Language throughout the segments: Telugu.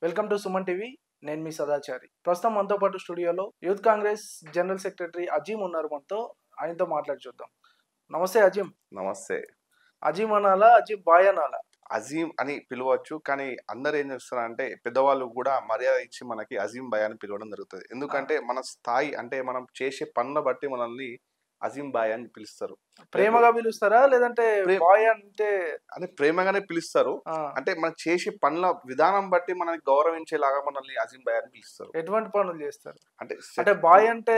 Welcome to Suman TV. నేను మీ సదాచారి. ప్రస్తుతం మనతో పాటు స్టూడియోలో youth Congress general secretary Azeem ఉన్నారు మనతో. ఆయనతో మాట్లాడి చూద్దాం. నమస్తే అజీమ్. నమస్తే. అజీమ్ అనాలా, అజీమ్ బాయ్ అనాలా? అజీమ్ అని పిలవచ్చు. కానీ అందరూ ఏం చేస్తున్నారంటే పెద్దవాళ్ళు కూడా మర్యాద ఇచ్చి మనకి అజీమ్ బాయ్ అని పిలవడం జరుగుతది. ఎందుకంటే మన స్థాయి అంటే మనం చేసే పనుల బట్టి మనల్ని అజీమ్ బాయ్ అని పిలుస్తారు. ప్రేమగా పిలుస్తారా లేదంటే బాయ్ అంటే అంటే ప్రేమగానే పిలుస్తారు. అంటే మనం చేసే పనుల విధానం బట్టి మనల్ని గౌరవించేలాగా మనల్ని అజీమ్ బాయ్ అని పిలుస్తారు. ఎటువంటి పనులు చేస్తారు? అంటే అంటే బాయ్ అంటే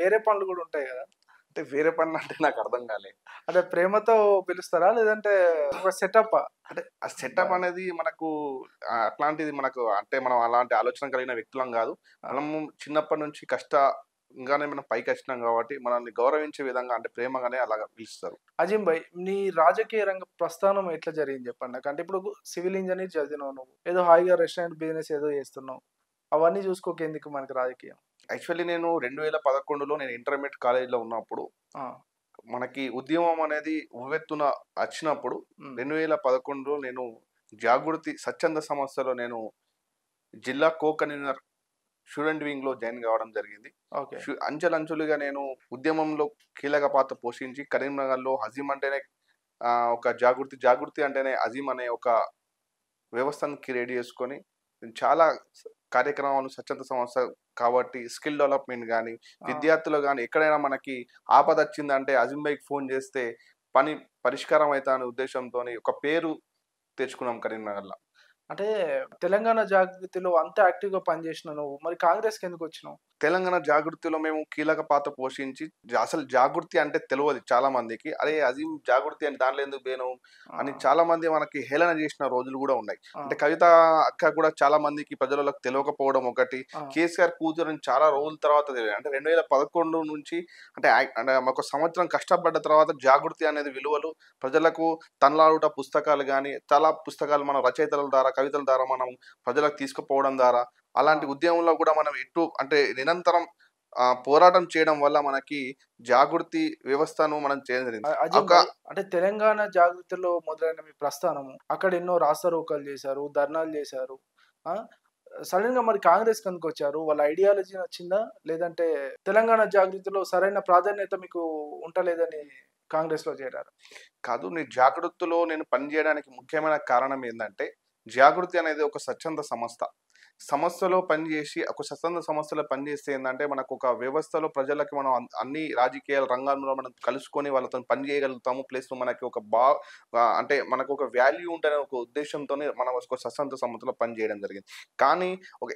వేరే పనులు కూడా ఉంటాయి కదా? అంటే వేరే పనులు అంటే నాకు అర్థం కాలే. అంటే ప్రేమతో పిలుస్తారా లేదంటే ఒక సెటప్? అంటే ఆ సెటప్ అనేది మనకు అట్లాంటిది మనకు అంటే మనం అలాంటి ఆలోచన కలిగిన వ్యక్తులం కాదు. మనము చిన్నప్పటి నుంచి కష్టంగానే మనం పైకి వచ్చినాం కాబట్టి మనల్ని గౌరవించే విధంగా అంటే ప్రేమగానే అలాగా పిలుస్తారు. అజీమ్ భాయ్, నీ రాజకీయ రంగ ప్రస్థానం ఎట్లా జరిగింది చెప్పండి నాకు. అంటే ఇప్పుడు సివిల్ ఇంజనీర్ చదివినావు నువ్వు, ఏదో హాయిగా రెస్టారెంట్ బిజినెస్ ఏదో చేస్తున్నావు, అవన్నీ చూసుకోకేందుకు మనకి రాజకీయం? యాక్చువల్లీ నేను 2011లో నేను ఇంటర్మీడియట్ కాలేజ్‌లో ఉన్నప్పుడు మనకి ఉద్యమం అనేది ఉవ్వెత్తున వచ్చినప్పుడు 2011లో నేను జాగృతి స్వచ్ఛంద సంస్థలో నేను జిల్లా కన్వీనర్ స్టూడెంట్ వింగ్‌లో జాయిన్ కావడం జరిగింది. అంచెలంచెలుగా నేను ఉద్యమంలో కీలక పాత్ర పోషించి కరీంనగర్‌లో అజీమ్ అంటేనే ఒక జాగృతి అంటేనే అజీమ్ అనే ఒక వ్యవస్థను క్రియేట్ చేసుకొని చాలా కార్యక్రమాలు స్వచ్ఛంద సంస్థ కాబట్టి స్కిల్ డెవలప్మెంట్ కానీ విద్యార్థులు కానీ ఎక్కడైనా మనకి ఆపద వచ్చిందంటే అజీమ్ భాయ్‌కి ఫోన్ చేస్తే పని పరిష్కారం అవుతా అనే ఉద్దేశంతో ఒక పేరు తెచ్చుకున్నాం కరీంనగర్లో. అంటే తెలంగాణ జాగృతిలో అంత యాక్టివ్‌గా పనిచేసిన నువ్వు మరి కాంగ్రెస్‌కి ఎందుకు వచ్చినావు? తెలంగాణ జాగృతిలో మేము కీలక పాత్ర పోషించి అసలు జాగృతి అంటే తెలియదు చాలా మందికి. అరే అజీమ్ జాగృతి అని దాంట్లో ఎందుకు పోయినావు అని చాలా మంది మనకి హేళన చేసిన రోజులు కూడా ఉన్నాయి. అంటే కవిత అక్క కూడా చాలా మందికి ప్రజలకు తెలియకపోవడం ఒకటి. కేసీఆర్ కూతురని చాలా రోజుల తర్వాత తెలియదు. అంటే 2011 నుంచి అంటే ఒక సంవత్సరం కష్టపడ్డ తర్వాత జాగృతి అనేది విలువలు ప్రజలకు తనలాడుట పుస్తకాలు కానీ చాలా పుస్తకాలు మన రచయితల ద్వారా కవితల ద్వారా మనం ప్రజలకు తీసుకుపోవడం ద్వారా అలాంటి ఉద్యమంలో కూడా మనం అంటే నిరంతరం పోరాటం చేయడం వల్ల మనకి జాగృతి వ్యవస్థను మనం చేయడం జరిగింది. అంటే తెలంగాణ జాగృతిలో మొదలైన మీ ప్రస్థానము అక్కడ ఎన్నో రాస్తారోకలు చేశారు, ధర్నాలు చేశారు. సడన్ గా మరి కాంగ్రెస్ కి వచ్చారు? వాళ్ళ ఐడియాలజీ నచ్చిందా లేదంటే తెలంగాణ జాగృతిలో సరైన ప్రాధాన్యత మీకు ఉంటలేదని కాంగ్రెస్ లో చేరారు? కాదు, నేను జాగృతిలో నేను పనిచేయడానికి ముఖ్యమైన కారణం ఏంటంటే జాగృతి అనేది ఒక స్వచ్ఛంద సంస్థలో పనిచేసి ఒక స్వచ్ఛంద సంస్థలో పనిచేస్తే ఏంటంటే మనకు ఒక వ్యవస్థలో ప్రజలకి మనం అన్ని రాజకీయ రంగాల్లో మనం కలుసుకొని వాళ్ళతో పని చేయగలుగుతాము. ప్లస్ మనకి ఒక అంటే మనకు ఒక వాల్యూ ఉంటనే ఒక ఉద్దేశంతోనే మనం ఒక స్వచ్ఛంద సంస్థలో పనిచేయడం జరిగింది. కానీ ఒక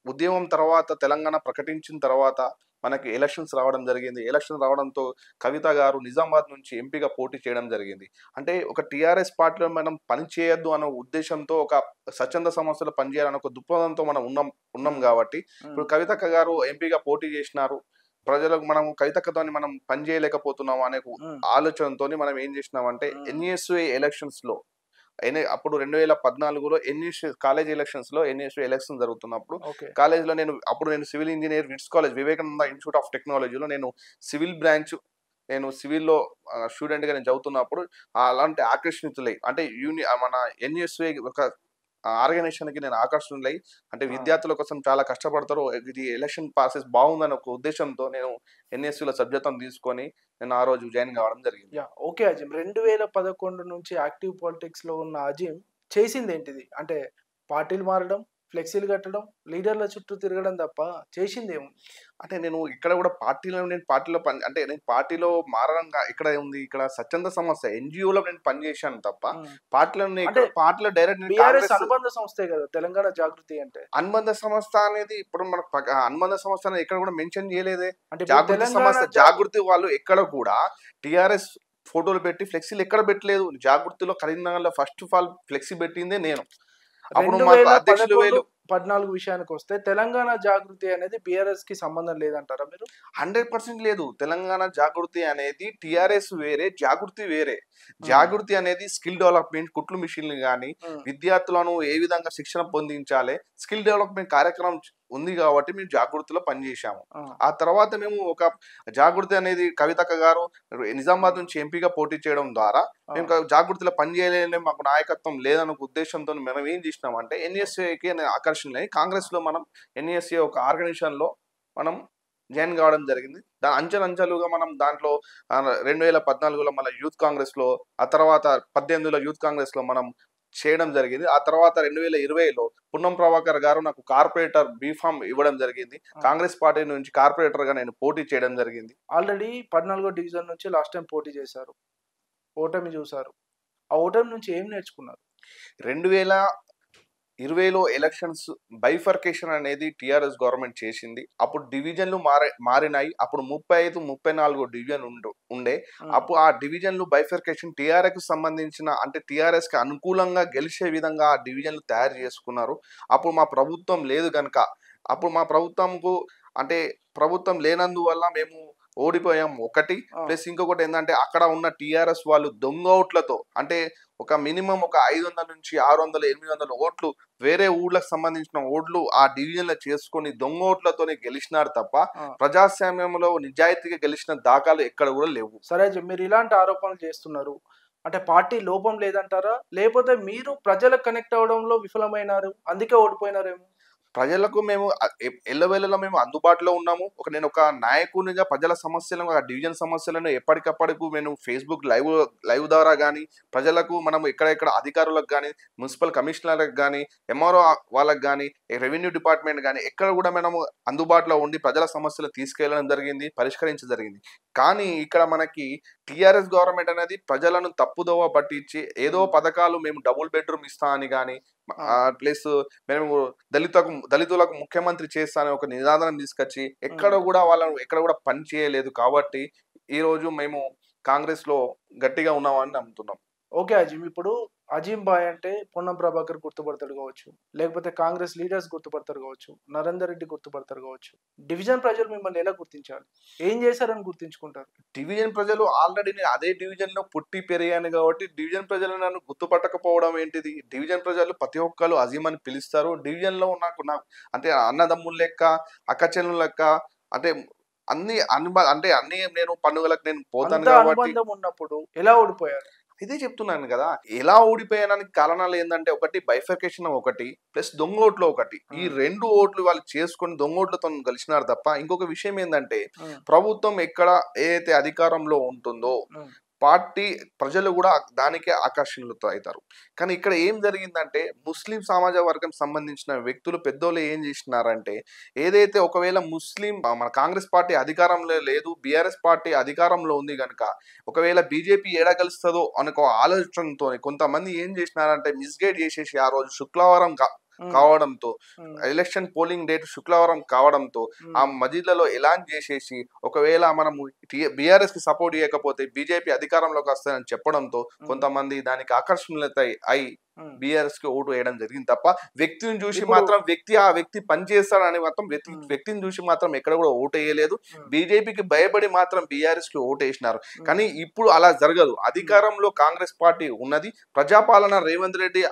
ఉద్యమం తర్వాత తెలంగాణ ప్రకటించిన తర్వాత మనకి ఎలక్షన్స్ రావడం జరిగింది. ఎలక్షన్ రావడంతో కవిత గారు నిజామాబాద్ నుంచి ఎంపీగా పోటీ చేయడం జరిగింది. అంటే ఒక టీఆర్ఎస్ పార్టీలో మనం పని చేయొద్దు అనే ఉద్దేశంతో ఒక స్వచ్ఛంద సంస్థలో పనిచేయాలనే ఒక దృక్పథంతో మనం ఉన్నాం కాబట్టి ఇప్పుడు కవితక్క గారు ఎంపీగా పోటీ చేసినారు. ప్రజలకు మనం కవితక్కతోని మనం పని చేయలేకపోతున్నాం అనే ఆలోచనతో మనం ఏం చేసినామంటే ఎన్ఎస్ఏ ఎలక్షన్స్లో అప్పుడు 2014లో కాలేజ్ ఎలక్షన్స్ లో ఎన్ఎస్యూ ఎలక్షన్ జరుగుతున్నప్పుడు కాలేజ్ లో నేను civil engineer VITS college Vivekananda institute of టెక్నాలజీలో నేను సివిల్ బ్రాంచ్ నేను సివిల్లో స్టూడెంట్ గా నేను చదువుతున్నప్పుడు అలాంటి ఆకర్షితులై అంటే మన ఎన్ఎస్యూ ఒక ఆర్గనైజేషన్ కి నేను ఆకర్షణలై అంటే విద్యార్థుల కోసం చాలా కష్టపడతారు, ఇది ఎలక్షన్ ప్రాసెస్ బాగుందని ఒక ఉద్దేశంతో నేను ఎన్ఎస్యూలో సభ్యత్వం తీసుకొని నేను ఆ రోజు జాయిన్ కావడం జరిగింది. ఓకే అజీమ్, 2011 నుంచి యాక్టివ్ పాలిటిక్స్ లో ఉన్న అజీమ్ చేసింది ఏంటిది? అంటే పార్టీలు మారడం, ఫ్లెక్సీలు కట్టడం, లీడర్ల చుట్టూ తిరగడం తప్ప చేసింది ఏముంది? అంటే నేను ఇక్కడ కూడా నేను పార్టీలో అంటే నేను పార్టీలో మారడం ఇక్కడ ఉంది, ఇక్కడ స్వచ్ఛంద సంస్థ ఎన్జిఓలో నేను పనిచేశాను తప్ప పార్టీలో డైరెక్ట్ అనుబంధ సంస్థే కదా తెలంగాణ జాగృతి అంటే. అనుబంధ సంస్థ అనేది ఇప్పుడు మన అనుబంధ సంస్థ అనేది ఎక్కడ కూడా మెన్షన్ చేయలేదే. అంటే జాగృతి సంస్థ జాగృతి వాళ్ళు ఎక్కడ కూడా టిఆర్ఎస్ ఫోటోలు పెట్టి ఫ్లెక్సీలు ఎక్కడ పెట్టలేదు. జాగృతిలో కరీంనగర్లో ఫస్ట్ ఆఫ్ ఆల్ ఫ్లెక్సీ పెట్టిందే నేను. 2014 విషయానికి వస్తే తెలంగాణ జాగృతి అనేది బిఆర్ఎస్ కి సంబంధం లేదంటారా మీరు? 100% లేదు. తెలంగాణ జాగృతి అనేది టిఆర్ఎస్ వేరే, జాగృతి వేరే. జాగృతి అనేది స్కిల్ డెవలప్మెంట్, కుట్లు మిషన్లు కానీ విద్యార్థులను ఏ విధంగా శిక్షణ పొందించాలి, స్కిల్ డెవలప్మెంట్ కార్యక్రమం ఉంది కాబట్టి మేము జాగృతిలో పనిచేశాము. ఆ! ఆ తర్వాత మేము ఒక జాగృతి అనేది కవితక్క గారు నిజామాబాద్ నుంచి ఎంపీగా పోటీ చేయడం ద్వారా ఆ! మేము జాగృతిలో పనిచేయలేని మాకు నాయకత్వం లేదన్న ఉద్దేశంతో మనం ఏం చేసినామంటే ఎన్ఎస్ఏకి ఆకర్షణ కాంగ్రెస్లో మనం ఎన్ఎస్ఏ ఒక ఆర్గనైజేషన్లో మనం జాయిన్ కావడం జరిగింది. దాని అంచెలంచెలుగా మనం దాంట్లో 2014లో మన యూత్ కాంగ్రెస్లో, ఆ తర్వాత 18లో యూత్ కాంగ్రెస్లో మనం చేయడం జరిగింది. ఆ తర్వాత 2020లో పున్నం ప్రభాకర్ గారు నాకు కార్పొరేటర్ బీఫామ్ ఇవ్వడం జరిగింది. ఆ! కాంగ్రెస్ పార్టీ నుంచి కార్పొరేటర్‌గా నేను పోటీ చేయడం జరిగింది. ఆల్రెడీ 14వ డివిజన్ నుంచి లాస్ట్ టైమ్ పోటీ చేశారు. ఓటమి చూసారు. ఆ ఓటమి నుంచి ఏం నేర్చుకున్నారు? 2020లో ఎలక్షన్స్ బైఫర్కేషన్ అనేది టీఆర్ఎస్ గవర్నమెంట్ చేసింది. అప్పుడు డివిజన్‌లు మారినాయి. అప్పుడు 35, 34 డివిజన్ ఉండే. హ్మ్. అప్పుడు ఆ డివిజన్‌లు బైఫర్కేషన్ టీఆర్ఎస్‌కి సంబంధించిన అంటే టీఆర్ఎస్‌కి అనుకూలంగా గెలిచే విధంగా ఆ డివిజన్‌లు తయారు చేసుకున్నారు. అప్పుడు మా ప్రభుత్వం లేదు గనక, అప్పుడు మా ప్రభుత్వంకు అంటే ప్రభుత్వం లేనందువల్ల మేము ఓడిపోయాం ఒకటి. ఆ! ప్లస్ ఇంకొకటి ఏందంటే అక్కడ ఉన్న టీఆర్ఎస్ వాళ్ళు దొంగ ఓట్లతో అంటే ఒక మినిమమ్ ఒక 500 నుంచి 600, 800 ఓట్లు వేరే ఊర్లకు సంబంధించిన ఓట్లు ఆ డివిజన్‌లో చేసుకొని దొంగ ఓట్లతోనే గెలిచినారు తప్ప, ఆ! ప్రజాస్వామ్యంలో నిజాయితీగా గెలిచిన దాఖలాలు ఎక్కడ కూడా లేవు. సరే మీరు ఇలాంటి ఆరోపణలు చేస్తున్నారు. అంటే పార్టీ లోపం లేదంటారా? లేపోతే మీరు ప్రజలకు కనెక్ట్ అవ్వడంలో విఫలమైనారు. అందుకే ఓడిపోయినారేమో? ప్రజలకు మేము ఎల్లవేళలా మేము అందుబాటులో ఉన్నాము. నేనొక నాయకునిగా ప్రజల సమస్యలను, ఆ డివిజన్ సమస్యలను ఎప్పటికప్పటికు నేను ఫేస్‌బుక్ లైవ్ ద్వారా గాని, ప్రజలకు మనం ఎక్కడెక్కడ అధికారులకు గాని, మున్సిపల్ కమిషనర్‌లకు గాని, ఎంఆర్‌ఓ వాళ్ళకి గాని, రెవెన్యూ డిపార్ట్‌మెంట్ గాని, ఎక్కడ కూడా మనము అందుబాటులో ఉండి ప్రజల సమస్యలు తీసుకెళ్లడం జరిగింది, పరిష్కరించడం జరిగింది. కానీ ఇక్కడ మనకి టీఆర్ఎస్ గవర్నమెంట్ అనేది ప్రజలను తప్పుదోవ పట్టించి ఏదో హ్మ్. పథకాలు మేము డబుల్ బెడ్‌రూమ్ ఇస్తా అని గాని, ఆ! ప్లస్ మేము దళితులకు ముఖ్యమంత్రి చేస్తా అని ఒక నినాదం తీసుకొచ్చి హ్మ్. ఎక్కడ కూడా పని చేయలేదు కాబట్టి ఈరోజు మేము కాంగ్రెస్‌లో గట్టిగా ఉన్నామని నమ్ముతున్నాం. ఓకే అజీమ్. ఇప్పుడు అజీమ్ బాయ్ అంటే పొన్నం ప్రభాకర్ గుర్తుపడతాడు కావచ్చు. లేకపోతే కాంగ్రెస్ లీడర్స్ గుర్తుపడతారు కావచ్చు. నరేందర్ రెడ్డి గుర్తుపడతారు కావచ్చు. డివిజన్ ప్రజలు మిమ్మల్ని ఎలా గుర్తించాలి? ఏం చేశారని గుర్తించుకుంటారు? డివిజన్ ప్రజలు ఆల్రెడీ నేను అదే డివిజన్‌లో పుట్టి పెరిగాను కాబట్టి డివిజన్ ప్రజలు నన్ను గుర్తుపట్టకపోవడం ఏంటిది? డివిజన్ ప్రజలు ప్రతి ఒక్కళ్ళు అజీమ్ అని పిలుస్తారు. డివిజన్‌లో నాకు అంటే అన్నదమ్ముల లెక్క, అక్కచెల్లెళ్ళ లెక్క అంటే అన్ని నేను పండుగలకు నేను పోతాను అంత కాబట్టి అనుబంధం ఉన్నప్పుడు ఎలా ఓడిపోయారు? ఇదే చెప్తున్నాను గదా! ఎలా ఓడిపోయాననికి కారణాలేందంటే ఒకటి బైఫర్కేషన్ ఒకటి, ప్లస్ దొంగ ఓట్లు ఒకటి. ఈ హ్మ్. 2 ఓట్లు వాళ్ళు చేసుకొని దొంగ ఓట్లతోని గెలిచినారు తప్ప, ఇంకొక విషయం ఏందంటే హ్మ్. ప్రభుత్వం ఎక్కడ ఏదైతే అధికారంలో ఉంటుందో హ్మ్. పార్టీ ప్రజలు గూడా దానికే ఆకర్షితులతో అయితారు. కానీ ఇక్కడ ఏం జరిగిందంటే ముస్లిం సమాజ వర్గం సంబంధించిన వ్యక్తులు పెద్దోళ్ళు ఏం జేసినారంటే ఏదైతే ఒకవేళ మన కాంగ్రెస్ పార్టీ అధికారంలో లేదు, బీఆర్ఎస్ పార్టీ అధికారంలో ఉంది గనక ఒకవేళ బీజేపీ ఏడ గెలుస్తదో అనే ఒక ఆలోచనతోని కొంతమంది ఏం జేసినారంటే మిస్‌గైడ్ జేసేసి ఆ రోజు శుక్రవారం హ్మ్. కావడంతో హ్మ్. ఎలక్షన్ పోలింగ్ డేట్ శుక్రవారం కావడంతో ఆ హ్మ్. మధ్యలలో ఎలాన్ చేసేసి ఒకవేళ మనము బీఆర్ఎస్‌కి సపోర్ట్ చేయకపోతే బీజేపీ అధికారంలోకి వస్తదని చెప్పడంతో హ్మ్. కొంతమంది దానికి అయి హ్మ్. బీఆర్ఎస్‌కి ఓటు వేయడం జరిగింది తప్ప వ్యక్తిని చూసి ఇప్పుడు మాత్రం ఆ వ్యక్తి పని చేస్తాడని మాత్రం హ్మ్. వ్యక్తిని చూసి మాత్రం ఎక్కడ కూడా ఓటేయలేదు. హ్మ్. బీజేపీకి భయపడి మాత్రం బీఆర్ఎస్‌కి ఓటేసినారు. హ్మ్. కానీ ఇప్పుడు అలా జరగదు. హ్మ్. అధికారంలో కాంగ్రెస్ పార్టీ ఉన్నది. ప్రజాపాలన రేవంత్ రెడ్డి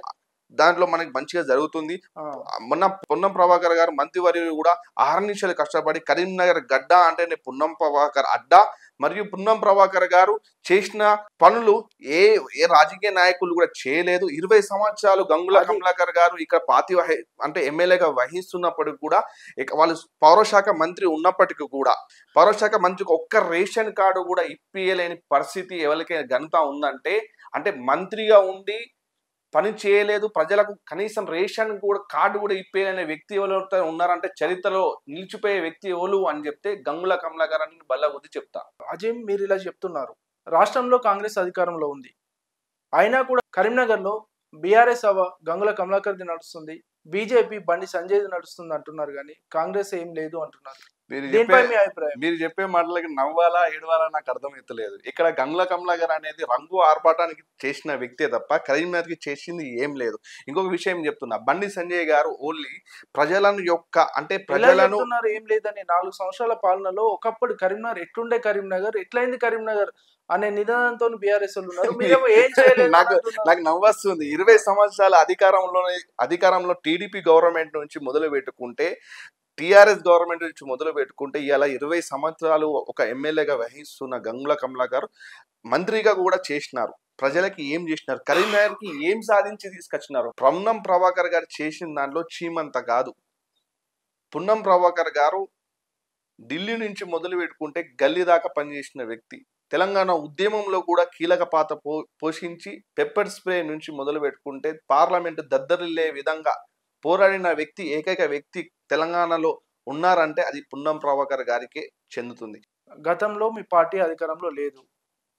దాంట్లో మనకి మంచిగా జరుగుతుంది. ఆ! మొన్న పొన్నం ప్రభాకర్ గారు మంత్రివర్యులు కూడా అహర్నిశలు కష్టపడి కరీంనగర్ గడ్డ అంటేనే పొన్నం ప్రభాకర్ అడ్డా మరియు పొన్నం ప్రభాకర్ గారు చేసిన పనులు ఏ ఏ రాజకీయ నాయకులు కూడా చేయలేదు. 20 సంవత్సరాలు గంగుల అది కమలాకర్ గారు ఇక్కడ అంటే ఎమ్మెల్యేగా వహిస్తున్నప్పటికి కూడా వాళ్ళు పౌరశాఖ మంత్రి ఉన్నప్పటికీ కూడా పౌరశాఖ మంత్రికి ఒక్క రేషన్ కార్డు కూడా ఇప్పియలేని పరిస్థితి ఎవరికైనా ఘనత ఉందంటే అంటే మంత్రిగా ఉండి పని చేయలేదు. ప్రజలకు కనీసం రేషన్ కూడా కార్డ్ కూడా ఇప్పేయలేని వ్యక్తి ఎవరైతే ఉన్నారంటే చరిత్రలో నిలిచిపోయే వ్యక్తి ఎవలు అని చెప్తే గంగుల కమలాకర్ అని బల్లగుద్ది చెప్తా. అజయ్ మీరిలా చెప్తున్నారు. రాష్ట్రంలో కాంగ్రెస్ అధికారంలో ఉంది. అయినా కూడా కరీంనగర్‌లో బీఆర్ఎస్ గంగుల కమలాకర్‌ది నడుస్తుంది. బీజేపీ బండి సంజయ్‌ది నడుస్తుంది అంటున్నారు గానీ, కాంగ్రెస్ ఏం లేదు అంటున్నారు. మీరు చెప్పే దీనిపై మీ అభిప్రాయం? మీరు చెప్పే మాటలకి నవ్వాలా? ఏడవాలా? నాకు అర్థమైతలేదు. ఇక్కడ గంగుల కమలాకర్ అనేది రంగు ఆర్భాటానికి చేసిన వ్యక్తే తప్ప కరీంనగర్‌కి చేసింది ఏం లేదు. ఇంకొక విషయం చెప్తున్నా. బండి సంజయ్ గారు ఓన్లీ అంటే ఎలా ప్రజలను చెప్తున్నారు ఏం లేదని? 4 సంవత్సరాల పాలనలో ఒకప్పుడు కరీంనగర్ ఎట్లుండే కరీంనగర్, ఎట్లయింది కరీంనగర్ అనే నినాదంతోని బీఆర్ఎసోళ్ళున్నారు. మీరేమో ఏం చేయలేదు అని నాకు అంటున్నారు. నాకు నవ్వొస్తుంది. 20 సంవత్సరాల అధికారంలో టీడీపీ గవర్నమెంట్ నుంచి మొదలుపెట్టుకుంటే టీఆర్ఎస్ గవర్నమెంట్ నుంచి మొదలు పెట్టుకుంటే ఇలా 20 సంవత్సరాలు ఒక ఎమ్మెల్యేగా వహిస్తున్న గంగుల కమలా గారు మంత్రిగా కూడా చేసినారు. ప్రజలకి ఏం చేసినారు, కరీంనగర్కి ఏం సాధించి తీసుకొచ్చినారు. పొన్నం ప్రభాకర్ గారు చేసిన దాంట్లో చీమంత కాదు. పొన్నం ప్రభాకర్ గారు ఢిల్లీ నుంచి మొదలు పెట్టుకుంటే గల్లీ దాకా పనిచేసిన వ్యక్తి. తెలంగాణ ఉద్యమంలో కూడా కీలక పాత్ర పోషించి పెప్పర్ స్ప్రే నుంచి మొదలు పెట్టుకుంటే పార్లమెంట్ దద్దరిల్లే విధంగా పోరాడిన వ్యక్తి, ఏకైక వ్యక్తి తెలంగాణలో ఉన్నారంటే అది పొన్నం ప్రభాకర్ గారికే చెందుతుంది. గతంలో మీ పార్టీ అధికారంలో లేదు,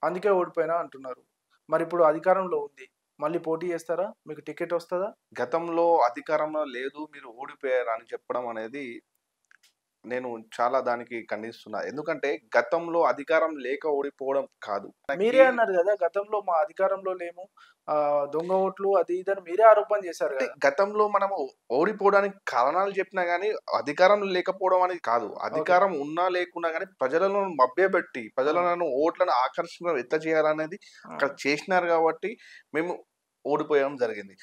అందుకే ఓడిపోయినా అంటున్నారు. మరి ఇప్పుడు అధికారంలో ఉంది, మళ్ళీ పోటీ చేస్తారా? మీకు టికెట్ వస్తుందా? గతంలో అధికారంలో లేదు, మీరు ఓడిపోయారు అని చెప్పడం అనేది నేను చాలా దానికి ఖండిస్తున్నా. ఎందుకంటే గతంలో అధికారం లేక ఓడిపోవడం కాదు. మీరే అన్నారు కదా, గతంలో మా అధికారంలో లేము, దొంగ ఓట్లు అది ఇదని మీరే ఆరోపణ చేశారు కదా. గతంలో మనము ఓడిపోవడానికి కారణాలు చెప్పినా గానీ అధికారం లేకపోవడం అనేది కాదు. అధికారం ఉన్నా లేకున్నా గానీ ప్రజలను మభ్యపెట్టి ప్రజలను ఓట్లను ఆకర్షణ ఎట్లా చేయాలనేది అక్కడ చేసినారు కాబట్టి మేము ఓడిపోవడం జరిగింది.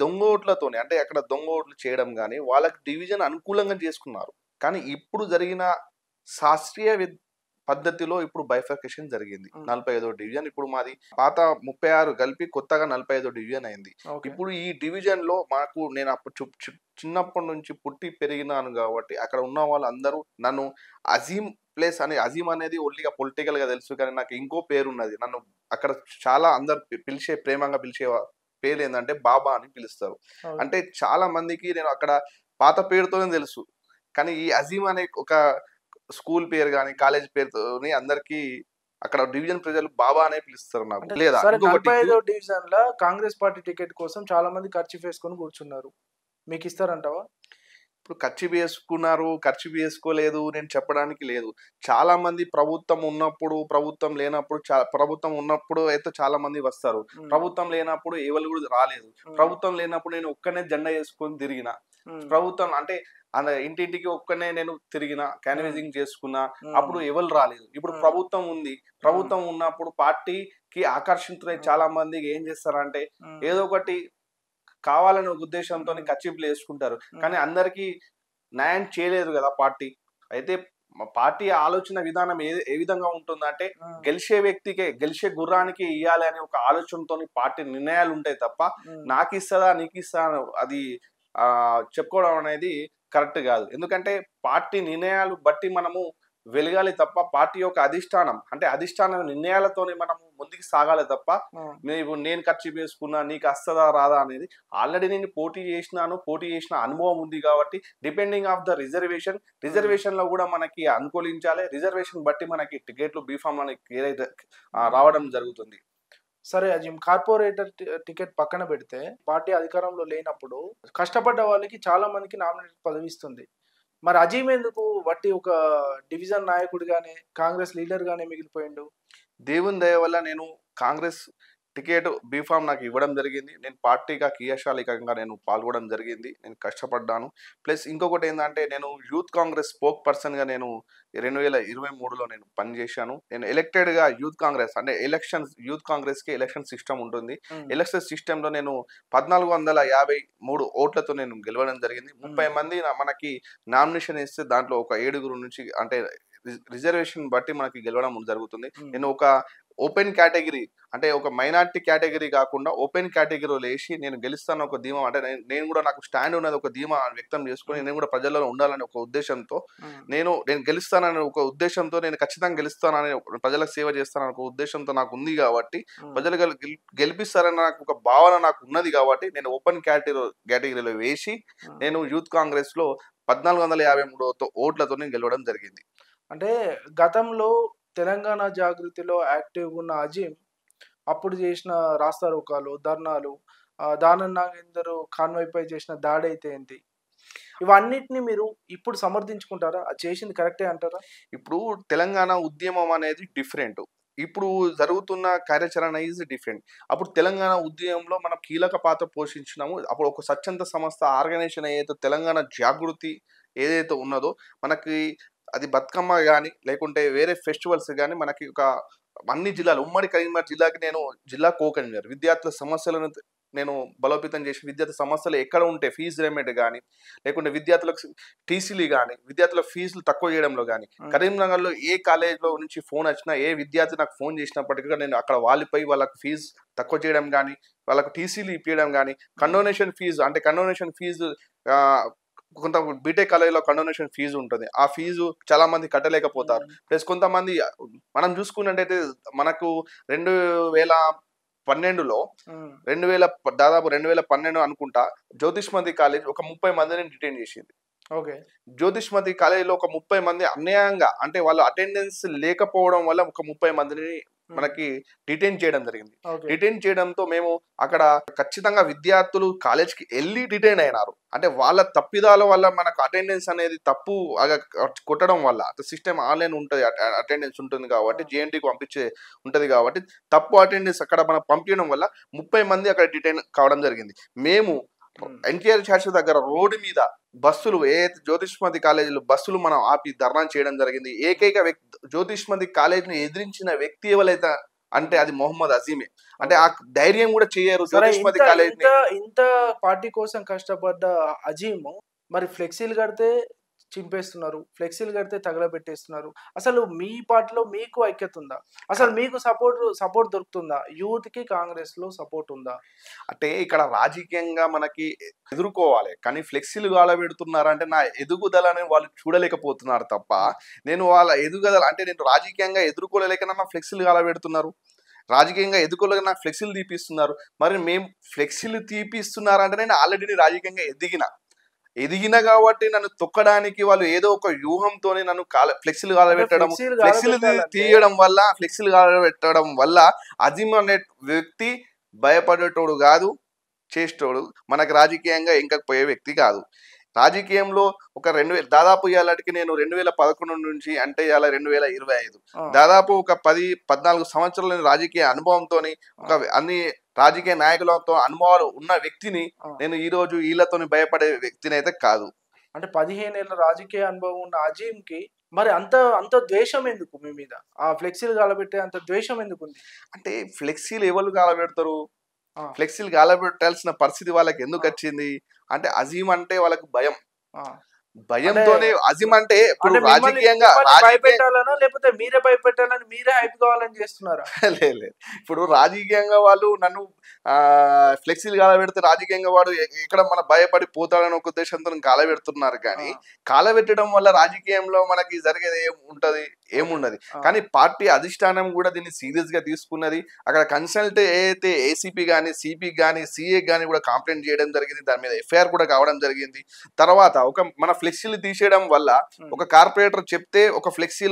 దొంగ ఓట్లతోనే, అంటే అక్కడ దొంగ ఓట్లు చేయడం గానీ వాళ్ళకి డివిజన్ అనుకూలంగా చేసుకున్నారు. కానీ ఇప్పుడు జరిగిన శాస్త్రీయ పద్ధతిలో ఇప్పుడు బైఫర్కేషన్ జరిగింది. 45వ డివిజన్ ఇప్పుడు మాది పాత 36 కలిపి కొత్తగా 45వ డివిజన్ అయింది. ఇప్పుడు ఈ డివిజన్ లో మాకు, నేను అప్పుడు చిన్నప్పటి నుంచి పుట్టి పెరిగినాను కాబట్టి అక్కడ ఉన్న వాళ్ళందరూ నన్ను అజీం ప్లేస్ అని, అజీం అనేది ఓన్లీగా పొలిటికల్ గా తెలుసు కానీ నాకు ఇంకో పేరు ఉన్నది. నన్ను అక్కడ చాలా అందరు ప్రేమంగా పిలిచే పేరు ఏంటంటే బాబా అని పిలుస్తారు. అంటే చాలా మందికి నేను అక్కడ పాత పేరుతోనే తెలుసు, కానీ ఈ అజీం అనే ఒక స్కూల్ పేరు కానీ కాలేజ్ పేరుతోని అందరికి అక్కడ డివిజన్ ప్రజలు బాబా అనే పిలుస్తారు నాకు. లేదా 45వ డివిజన్ లో కాంగ్రెస్ పార్టీ టికెట్ కోసం చాలా మంది ఖర్చు వేసుకొని కూర్చున్నారు, మీకు ఇస్తారంటావా? ఇప్పుడు ఖర్చు వేసుకున్నారు, ఖర్చు వేసుకోలేదు నేను చెప్పడానికి లేదు. చాలా మంది ప్రభుత్వం ఉన్నప్పుడు, ప్రభుత్వం లేనప్పుడు, ప్రభుత్వం ఉన్నప్పుడు అయితే చాలా మంది వస్తారు, ప్రభుత్వం లేనప్పుడు ఎవరు కూడా రాలేదు. ప్రభుత్వం లేనప్పుడు నేను ఒక్కనే జెండా వేసుకొని తిరిగిన, ప్రభుత్వం అంటే ఇంటింటికి ఒక్కనే నేను తిరిగిన, క్యాన్వేజింగ్ చేసుకున్నా, అప్పుడు ఎవరు రాలేదు. ఇప్పుడు ప్రభుత్వం ఉంది, ప్రభుత్వం ఉన్నప్పుడు పార్టీకి ఆకర్షితులై చాలా మంది ఏం చేస్తారంటే ఏదో ఒకటి కావాలనే ఉద్దేశంతో కచ్చిపులు వేసుకుంటారు, కానీ అందరికి న్యాయం చేయలేదు కదా పార్టీ. అయితే పార్టీ ఆలోచన విధానం ఏ విధంగా ఉంటుందంటే గెలిచే వ్యక్తికే, గెలిచే గుర్రానికి ఇవ్వాలి అనే ఒక ఆలోచనతో పార్టీ నిర్ణయాలు ఉంటాయి తప్ప నాకు ఇస్తుందా నీకు ఇస్తా అది చెప్పుకోవడం అనేది కరెక్ట్ కాదు. ఎందుకంటే పార్టీ నిర్ణయాలు బట్టి మనము వెలగాలి తప్ప పార్టీ యొక్క అధిష్టానం, అంటే అధిష్టాన నిర్ణయాలతోనే మనము ముందుకు సాగాలి తప్ప నేను ఖర్చు వేసుకున్నా నీకు వస్తుందా రాదా అనేది. ఆల్రెడీ నేను పోటీ చేసిన అనుభవం ఉంది కాబట్టి డిపెండింగ్ ఆఫ్ ద రిజర్వేషన్ లో కూడా మనకి అనుకూలించాలి. రిజర్వేషన్ బట్టి మనకి టికెట్లు బీఫామ్ రావడం జరుగుతుంది. సరే అజీం, కార్పొరేటర్ టికెట్ పక్కన పెడితే పార్టీ అధికారంలో లేనప్పుడు కష్టపడ్డ వాళ్ళకి చాలా మందికి నామినేటెడ్ పదవి ఇస్తుంది. మరి అజీం ఎందుకు వట్టి ఒక డివిజన్ నాయకుడిగానే, కాంగ్రెస్ లీడర్ గానే మిగిలిపోయిండు? దేవుని దయ వల్ల నేను కాంగ్రెస్ టికెట్ బీఫామ్ నాకు ఇవ్వడం జరిగింది. నేను పార్టీగా క్రియాశీలకంగా నేను పాల్గొనడం జరిగింది, నేను కష్టపడ్డాను. ప్లస్ ఇంకొకటి ఏంటంటే నేను యూత్ కాంగ్రెస్ స్పోక్ పర్సన్గా నేను 2023లో నేను పనిచేశాను. నేను ఎలక్టెడ్గా యూత్ కాంగ్రెస్ అంటే యూత్ కాంగ్రెస్కి ఎలక్షన్ సిస్టమ్ ఉంటుంది. ఎలక్షన్ సిస్టంలో నేను 1453 ఓట్లతో నేను గెలవడం జరిగింది. 30 మంది మనకి నామినేషన్ ఇస్తే దాంట్లో ఒక 7 నుంచి, అంటే రిజర్వేషన్ బట్టి మనకి గెలవడం జరుగుతుంది. నేను ఒక ఓపెన్ కేటగిరీ, అంటే ఒక మైనారిటీ కేటగిరీ కాకుండా ఓపెన్ కేటగిరీలో వేసి నేను గెలుస్తాను ఒక ధీమా, అంటే నేను కూడా నాకు స్టాండ్ ఉన్నది ఒక ధీమా వ్యక్తం చేసుకుని నేను కూడా ప్రజల్లో ఉండాలని ఒక ఉద్దేశంతో నేను గెలుస్తానని ఒక ఉద్దేశంతో, నేను ఖచ్చితంగా గెలుస్తానని, ప్రజలకు సేవ చేస్తానని ఒక ఉద్దేశంతో నాకు ఉంది కాబట్టి, ప్రజలు గెలిపిస్తారని నాకు ఒక భావన నాకు ఉన్నది కాబట్టి నేను ఓపెన్ కేటగిరీలో వేసి నేను యూత్ కాంగ్రెస్ లో 1453 ఓట్లతో నేను గెలవడం జరిగింది. అంటే గతంలో తెలంగాణ జాగృతిలో యాక్టివ్గా ఉన్న అజీం అప్పుడు చేసిన రాస్తారోకాలు, ధర్నాలు, దానం నాగేందర్ కాన్వాయ్పై చేసిన దాడి అయితే ఏంటి, ఇవన్నిటిని మీరు ఇప్పుడు సమర్థించుకుంటారా? అది చేసింది కరెక్టే అంటారా? ఇప్పుడు తెలంగాణ ఉద్యమం అనేది డిఫరెంట్, ఇప్పుడు జరుగుతున్న కార్యాచరణ ఈజ్ డిఫరెంట్. అప్పుడు తెలంగాణ ఉద్యమంలో మనం కీలక పాత్ర పోషించినాము. అప్పుడు ఒక స్వచ్ఛంద సంస్థ ఆర్గనైజేషన్ ఏదైతే తెలంగాణ జాగృతి ఏదైతే ఉన్నదో, మనకి అది బతుకమ్మ కానీ లేకుంటే వేరే ఫెస్టివల్స్ కానీ మనకి ఒక అన్ని జిల్లాలు, ఉమ్మడి కరీంనగర్ జిల్లాకి నేను జిల్లా కో కన్వీనర్, విద్యార్థుల సమస్యలను నేను బలోపేతం చేసి విద్యార్థి సమస్యలు ఎక్కడ ఉంటే ఫీజు రేమెంట్ కానీ, లేకుంటే విద్యార్థులకు టీసీలు కానీ, విద్యార్థుల ఫీజులు తక్కువ చేయడంలో కానీ, కరీంనగర్లో ఏ కాలేజ్లో నుంచి ఫోన్ వచ్చినా, ఏ విద్యార్థి నాకు ఫోన్ చేసినప్పటికీ నేను అక్కడ వాళ్ళపై వాళ్ళకి ఫీజు తక్కువ చేయడం కానీ, వాళ్ళకు టీసీలు ఇప్పించడం కానీ, కండోనేషన్ ఫీజు కొంత బీటెక్ కాలేజీలో కండోనేషన్ ఫీజు ఉంటుంది. ఆ ఫీజు చాలా మంది కట్టలేకపోతారు. ప్లస్ కొంతమంది మనం చూసుకున్నట్టయితే మనకు 2012లో దాదాపు 2012 అనుకుంటా జ్యోతిష్మతి కాలేజ్ ఒక 30 మందిని డిటైన్ చేసింది. జ్యోతిష్మతి కాలేజీలో ఒక 30 మంది అన్యాయంగా, అంటే వాళ్ళు అటెండెన్స్ లేకపోవడం వల్ల ఒక 30 మందిని మనకి డిటైన్ చేయడం జరిగింది. డిటైన్ చేయడంతో మేము అక్కడ ఖచ్చితంగా విద్యార్థులు కాలేజ్కి వెళ్ళి డిటైన్ అయినారు. అంటే వాళ్ళ తప్పిదాల వల్ల మనకు అటెండెన్స్ అనేది తప్పు కొట్టడం వల్ల, సిస్టమ్ ఆన్లైన్ ఉంటుంది, అటెండెన్స్ ఉంటుంది కాబట్టి జేఎన్టీకి పంపించే ఉంటుంది కాబట్టి తప్పు అటెండెన్స్ అక్కడ మనం పంపించడం వల్ల 30 మంది అక్కడ డిటైన్ కావడం జరిగింది. మేము ఎన్టీఆర్ చర్చ్ దగ్గర రోడ్డు మీద బస్సులు, జ్యోతిష్మతి కాలేజీలో బస్సులు మనం ఆపి ధర్నా చేయడం జరిగింది. ఏకైక వ్యక్తి జ్యోతిష్మతి కాలేజీని ఎదిరించిన వ్యక్తి ఎవరైతే అంటే అది మొహమ్మద్ అజీమే. అంటే ఆ ధైర్యం కూడా చేయరు జ్యోతిష్మతి కాలేజీ. ఇంత పార్టీ కోసం కష్టపడ్డ అజీమ్ మరి ఫ్లెక్సీలు కడితే చింపేస్తున్నారు, ఫ్లెక్సీలు కడితే తగలబెట్టేస్తున్నారు. అసలు మీ పార్టీలో మీకు ఐక్యత ఉందా? అసలు మీకు సపోర్ట్ దొరుకుతుందా? యూత్ కి కాంగ్రెస్ లో సపోర్ట్ ఉందా? అంటే ఇక్కడ రాజకీయంగా మనకి ఎదుర్కోవాలి, కానీ ఫ్లెక్సీలు గాలబెడుతున్నారంటే నా ఎదుగుదలని వాళ్ళు చూడలేకపోతున్నారు తప్ప, నేను వాళ్ళ ఎదుగుదల అంటే నేను రాజకీయంగా ఎదుర్కోలేక నా ఫ్లెక్సీలు గాలబెడుతున్నారు, రాజకీయంగా ఎదుర్కోలేక నాకు ఫ్లెక్సీలు తీపిస్తున్నారు. మరి మేము ఫ్లెక్సీలు తీపిస్తున్నారంటే నేను ఆల్రెడీ రాజకీయంగా ఎదిగిన కాబట్టి నన్ను తొక్కడానికి వాళ్ళు ఏదో ఒక వ్యూహంతోనే నన్ను ఫ్లెక్సీలు కాలబెట్టడం వల్ల అజీమ్ అనే వ్యక్తి భయపడేటోడు కాదు, చేసేటోడు, మనకు రాజకీయంగా ఇంకా పోయే వ్యక్తి కాదు. రాజకీయంలో ఒక దాదాపు ఇవాళకి నేను 2011 నుంచి అంటే ఇవాళ 2025 దాదాపు ఒక 10-14 సంవత్సరాల రాజకీయ అనుభవంతో ఒక అన్ని రాజకీయ నాయకులతో అనుభవాలు ఉన్న వ్యక్తిని నేను ఈ రోజు వీళ్ళతో భయపడే వ్యక్తిని అయితే కాదు. అంటే 15 ఏళ్ళ రాజకీయ అనుభవం ఉన్న అజీమ్ కి మరి అంత ద్వేషం ఎందుకు మీ మీద? ఆ ఫ్లెక్సీలు గాలబెట్టే అంత ద్వేషం ఎందుకు ఉంది? అంటే ఫ్లెక్సీలు ఎవరు గాలబెడతారు? ఫ్లెక్సీలు గాలబెట్టాల్సిన పరిస్థితి వాళ్ళకి ఎందుకు వచ్చింది అంటే అజీమ్ అంటే వాళ్ళకి భయంతోనే. అజీమ్ అంటే ఇప్పుడు రాజకీయంగా భయపెట్టాలనా లేకపోతే మీరే భయపెట్టాలని మీరే హైప్ కావాలని చేస్తున్నారా? లేదు, ఇప్పుడు రాజకీయంగా వాళ్ళు నన్ను ఫ్లెక్సీలు కాలబెడితే రాజకీయంగా వాడు ఇక్కడ మన భయపడి పోతాడని ఒక ఉద్దేశంతో కాలబెడుతున్నారు. కానీ కాలబెట్టడం వల్ల రాజకీయంలో మనకి జరిగేది ఏముండదు. కానీ పార్టీ అధిష్టానం కూడా దీన్ని సీరియస్ గా తీసుకున్నది. అక్కడ కన్సల్ట్ ఏదైతే ఏసీపీ గానీ, సిపి గానీ, సిఏ గానీ కూడా కంప్లైంట్ చేయడం జరిగింది. దాని మీద ఎఫ్ఐఆర్ కూడా కావడం జరిగింది. తర్వాత మన ఫ్లెక్సీలు తీసేయడం వల్ల ఒక కార్పొరేటర్ చెప్తే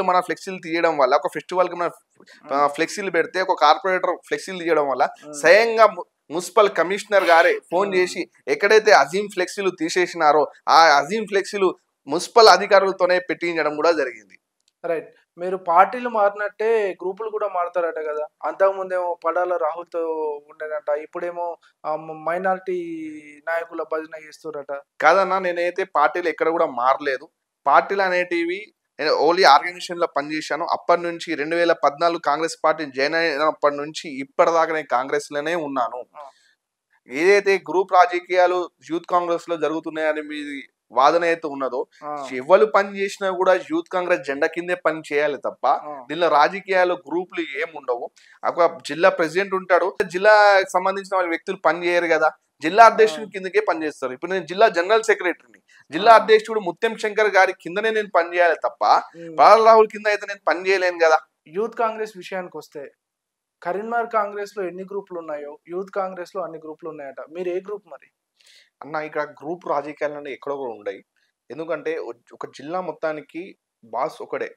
మన ఫ్లెక్సీలు తీయడం వల్ల ఒక ఫెస్టివల్ కి మన ఫ్లెక్సీలు పెడితే ఒక కార్పొరేటర్ ఫ్లెక్సీలు తీయడం వల్ల స్వయంగా మున్సిపల్ కమిషనర్ గారే ఫోన్ చేసి ఎక్కడైతే అజీమ్ ఫ్లెక్సీలు తీసేసినారో ఆ అజీమ్ ఫ్లెక్సీలు మున్సిపల్ అధికారులతోనే పెట్టించడం కూడా జరిగింది. రైట్. మీరు పార్టీలు మారినట్టే గ్రూపులు కూడా మారుతారట కదా? అంతకుముందేమో పడాల రాహుల్తో ఉండేనట, ఇప్పుడేమో మైనారిటీ నాయకుల భజన చేస్తారట. కాదన్నా, నేనైతే పార్టీలు ఎక్కడ కూడా మారలేదు. పార్టీలు అనేటివి నేను ఓన్లీ ఆర్గనైజేషన్ లో పనిచేశాను. అప్పటి నుంచి 2014 కాంగ్రెస్ పార్టీ జాయిన్ అయినప్పటి నుంచి ఇప్పటిదాకా నేను కాంగ్రెస్ లోనే ఉన్నాను. ఏదైతే గ్రూప్ రాజకీయాలు యూత్ కాంగ్రెస్ లో జరుగుతున్నాయని మీ వాదన అయితే ఉన్నదో, ఎవరు పని చేసినా కూడా యూత్ కాంగ్రెస్ జెండా కిందే పని చేయాలి తప్ప దీనిలో రాజకీయాలు గ్రూపులు ఏముండవు. ఒక జిల్లా ప్రెసిడెంట్ ఉంటాడు, జిల్లాకు సంబంధించిన వ్యక్తులు పని చేయరు కదా, జిల్లా అధ్యక్షుడి కిందకే పనిచేస్తారు. ఇప్పుడు నేను జిల్లా జనరల్ సెక్రటరీని, జిల్లా అధ్యక్షుడు ముత్యం శంకర్ గారి కిందనే నేను పనిచేయాలి తప్ప బాల రాహుల్ కింద అయితే నేను పని చేయలేను కదా. యూత్ కాంగ్రెస్ విషయానికి వస్తే కరీంనగర్ కాంగ్రెస్ లో ఎన్ని గ్రూపులు ఉన్నాయో యూత్ కాంగ్రెస్ లో అన్ని గ్రూపులు ఉన్నాయట. మీరు ఏ గ్రూప్ మరి? అన్న, ఇక్కడ గ్రూప్ రాజకీయాలు ఎక్కడో కూడా ఉండయి. ఎందుకంటే ఒక జిల్లా మొత్తానికి బాస్ ఒకడే.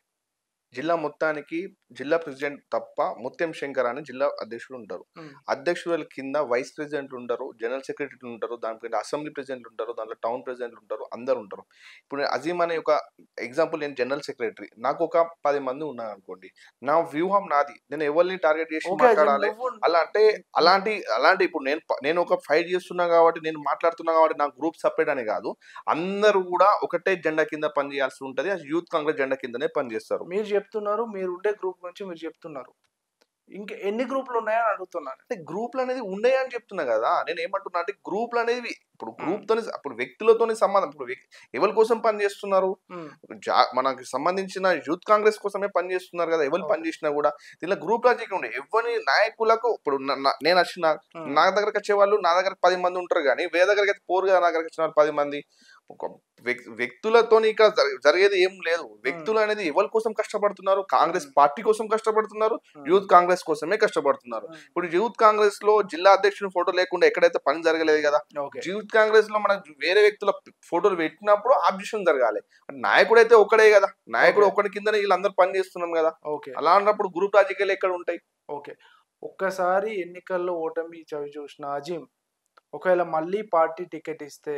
జిల్లా మొత్తానికి జిల్లా ప్రెసిడెంట్ తప్ప ముత్యం శంకర్ అని జిల్లా అధ్యక్షుడు ఉంటారు. అధ్యక్షుల కింద వైస్ ప్రెసిడెంట్లు ఉంటారు, జనరల్ సెక్రటరీలు ఉంటారు, దానిపైన అసెంబ్లీ ప్రెసిడెంట్లు ఉంటారు, దాంట్లో టౌన్ ప్రెసిడెంట్లు ఉంటారు, అందరు ఉంటారు. ఇప్పుడు అజీమ్ అనే ఒక ఎగ్జాంపుల్, నేను జనరల్ సెక్రటరీ, నాకు ఒక 10 మంది ఉన్నారు అనుకోండి, నా వ్యూహం నాది, నేను ఎవరిని టార్గెట్ చేసి మాట్లాడాలి అలాంటి ఇప్పుడు నేను ఒక ఫైట్ చేస్తున్నా కాబట్టి, నేను మాట్లాడుతున్నా కాబట్టి నాకు గ్రూప్ సపరేట్ అని కాదు, అందరూ కూడా ఒకటే జెండా కింద పనిచేయాల్సి ఉంటది. యూత్ కాంగ్రెస్ జెండా కిందనే పనిచేస్తారు. మీరు చెప్తున్నారు, మీరు ఉండే గ్రూప్ నుంచి మీరు చెప్తున్నారు. ఇంకా ఎన్ని గ్రూపులు ఉన్నాయని అడుగుతున్నాను. అంటే గ్రూప్లు అనేది ఉన్నాయి అని చెప్తున్నా కదా. నేను ఏమంటున్నా అంటే గ్రూప్లు అనేవి ఇప్పుడు హ్మ్. గ్రూప్‌తోని అప్పుడు వ్యక్తులతోని సంబంధం. ఇప్పుడు ఎవరి కోసం పని చేస్తున్నారు? హ్మ్. మనకి సంబంధించిన యూత్ కాంగ్రెస్ కోసమే పని చేస్తున్నారు కదా. ఎవరు పని ఓకే. చేసినా కూడా దీనిలో గ్రూప్ లాజిక్ ఉండే. ఎవ్వని నాయకులకు ఇప్పుడు నేనొచ్చిన హ్మ్. నా దగ్గరకి వచ్చేవాళ్ళు నా దగ్గర 10 మంది ఉంటారు గానీ, వేరే దగ్గరకైతే పోరు కదా. నా దగ్గరకి వచ్చిన వాళ్ళు 10 మంది. ఒక వ్యక్తులతోని ఇక్కడ జరిగేది ఏం లేదు. హ్మ్. వ్యక్తులు అనేది ఎవరి కోసం కష్టపడుతున్నారు? కాంగ్రెస్ హ్మ్. పార్టీ కోసం కష్టపడుతున్నారు. హ్మ్. యూత్ కాంగ్రెస్ కోసమే కష్టపడుతున్నారు. హ్మ్. ఇప్పుడు యూత్ కాంగ్రెస్ లో జిల్లా అధ్యక్షుని ఫోటో లేకుండా ఎక్కడైతే పని జరగలేదు కదా. ఓకే. యూత్ కాంగ్రెస్ లో మనం వేరే వ్యక్తుల ఫోటోలు పెట్టినప్పుడు ఆబ్జెక్షన్ జరగాలి. నాయకుడైతే ఒక్కడే కదా. నాయకుడు ఓకే. ఒక్కడి కిందనే వీళ్ళందరూ పని చేస్తున్నాం కదా. ఓకే. అలా అన్నప్పుడు గ్రూప్ రాజకీయాలు ఎక్కడ ఉంటాయి? ఓకే. ఒక్కసారి ఎన్నికల్లో ఓటమి చవిచూసిన అజీం, ఒకవేళ మళ్ళీ పార్టీ టికెట్ ఇస్తే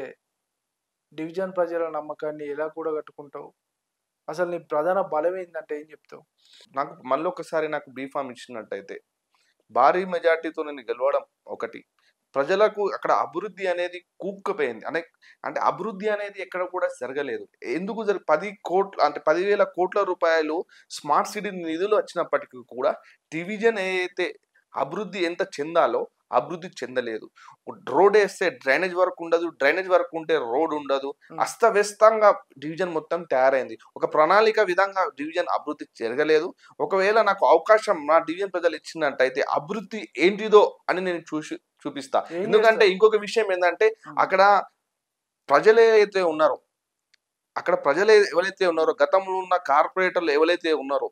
డివిజన్ ప్రజల నమ్మకాన్ని ఎలా కూడగట్టుకుంటావు? అసలు నీ ప్రధాన బలం ఏందంటే ఏం చెప్తావు? నాకు మళ్ళొకసారి నాకు బీఫామ్ ఇచ్చినట్టయితే భారీ మెజార్టీతో నేను గెలవడం ఒకటి. ప్రజలకు అక్కడ అభివృద్ధి అనేది కూక్కుపోయింది. అంటే అభివృద్ధి అనేది ఎక్కడ కూడా జరగలేదు. ఎందుకు 10,00,00,000 అంటే 10,000,00,00,000 రూపాయలు స్మార్ట్ సిటీ నిధులు వచ్చినప్పటికి కూడా డివిజన్ ఏదైతే అభివృద్ధి ఎంత చెందాలో అభివృద్ధి చెందలేదు. రోడేస్తే డ్రైనేజ్ వర్క్ ఉండదు. డ్రైనేజ్ వర్క్ ఉంటే రోడ్ ఉండదు. హ్మ్. అస్తవ్యస్తంగా డివిజన్ మొత్తం తయారైంది. ఒక ప్రణాళిక విధంగా డివిజన్ అభివృద్ధి జరగలేదు. ఒకవేళ నాకు అవకాశం నా డివిజన్ ప్రజలు ఇచ్చినట్టయితే అభివృద్ధి ఏంటిదో అని నేను చూపిస్తా. ఏం ఎందుకంటే చేస్తారు? ఇంకొక విషయం ఏందంటే హ్మ్. అక్కడ ప్రజలేదైతే ఉన్నారో, అక్కడ ప్రజలు ఎవరైతే ఉన్నారో గతంలో ఉన్న కార్పొరేటర్లు ఎవరైతే ఉన్నారో